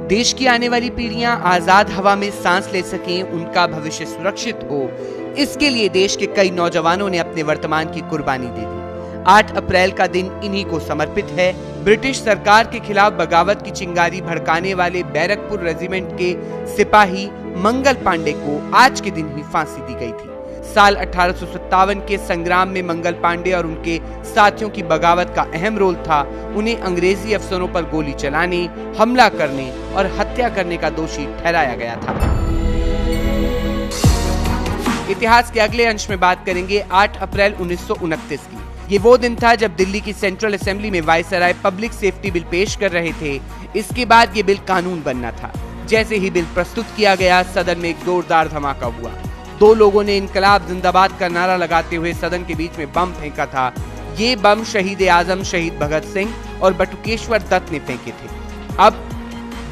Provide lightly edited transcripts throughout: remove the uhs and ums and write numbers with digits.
देश की आने वाली पीढ़ियां आजाद हवा में सांस ले सकें, उनका भविष्य सुरक्षित हो, इसके लिए देश के कई नौजवानों ने अपने वर्तमान की कुर्बानी दे दी। 8 अप्रैल का दिन इन्हीं को समर्पित है। ब्रिटिश सरकार के खिलाफ बगावत की चिंगारी भड़काने वाले बैरकपुर रेजिमेंट के सिपाही मंगल पांडे को आज के दिन ही फांसी दी गई थी। साल 1857 के संग्राम में मंगल पांडे और उनके साथियों की बगावत का अहम रोल था। उन्हें अंग्रेजी अफसरों पर गोली चलाने, हमला करने और हत्या करने का दोषी ठहराया गया था। इतिहास के अगले अंश में बात करेंगे 8 अप्रैल 1929 की। ये वो दिन था जब दिल्ली की सेंट्रल असेंबली में वायसराय पब्लिक सेफ्टी बिल पेश कर रहे थे। इसके बाद ये बिल कानून बनना था। जैसे ही बिल प्रस्तुत किया गया, सदन में एक जोरदार धमाका हुआ। 2 लोगों ने इनकलाब जिंदाबाद का नारा लगाते हुए सदन के बीच में बम फेंका था। ये बम शहीद आजम शहीद भगत सिंह और बटुकेश्वर दत्त ने फेंके थे। अब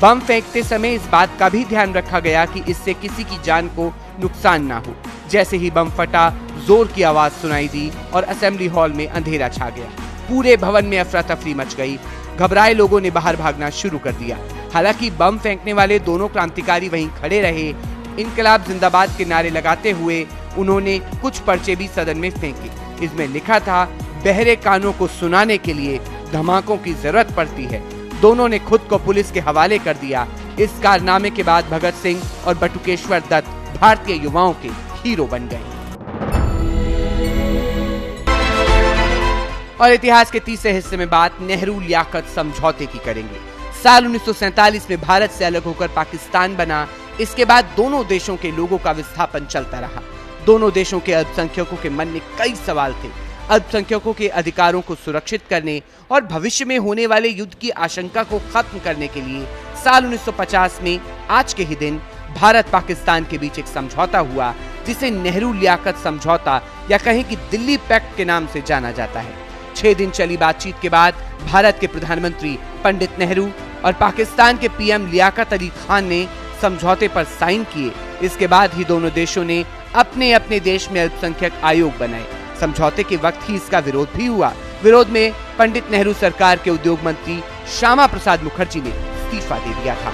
बम फेंकते समय इस बात का भी ध्यान रखा गया कि इससे किसी की जान को नुकसान ना हो। जैसे ही बम फटा, जोर की आवाज सुनाई दी और असेंबली हॉल में अंधेरा छा गया। पूरे भवन में अफरा तफरी मच गई। घबराए लोगों ने बाहर भागना शुरू कर दिया। हालांकि बम फेंकने वाले दोनों क्रांतिकारी वहीं खड़े रहे। इनकलाब जिंदाबाद के नारे लगाते हुए उन्होंने कुछ पर्चे भी सदन में फेंके। इसमें लिखा था, बहरे कानों को सुनाने के लिए धमाकों की जरूरत पड़ती है। दोनों ने खुद को पुलिस के हवाले कर दिया। इस कारनामे के बाद भगत सिंह और बटुकेश्वर दत्त भारतीय युवाओं के हीरो बन गए। और इतिहास के तीसरे हिस्से में बात नेहरू लियाकत समझौते की करेंगे। साल 1947 में भारत से अलग होकर पाकिस्तान बना। इसके बाद दोनों देशों के लोगों का विस्थापन चलता रहा। दोनों देशों के अल्पसंख्यकों के मन में कई सवाल थे। अल्पसंख्यकों के अधिकारों को सुरक्षित करने और भविष्य में होने वाले युद्ध की आशंका को खत्म करने के लिए साल 1950 में आज के ही दिन भारत पाकिस्तान के बीच एक समझौता हुआ, जिसे नेहरू लियाकत समझौता या कहें कि दिल्ली पैक्ट के नाम से जाना जाता है। 6 दिन चली बातचीत के बाद भारत के प्रधानमंत्री पंडित नेहरू और पाकिस्तान के पीएम लियाकत अली खान ने समझौते पर साइन किए। इसके बाद ही दोनों देशों ने अपने अपने देश में अल्पसंख्यक आयोग बनाए। समझौते के वक्त ही इसका विरोध भी हुआ। विरोध में पंडित नेहरू सरकार के उद्योग मंत्री श्यामा प्रसाद मुखर्जी ने इस्तीफा दे दिया था।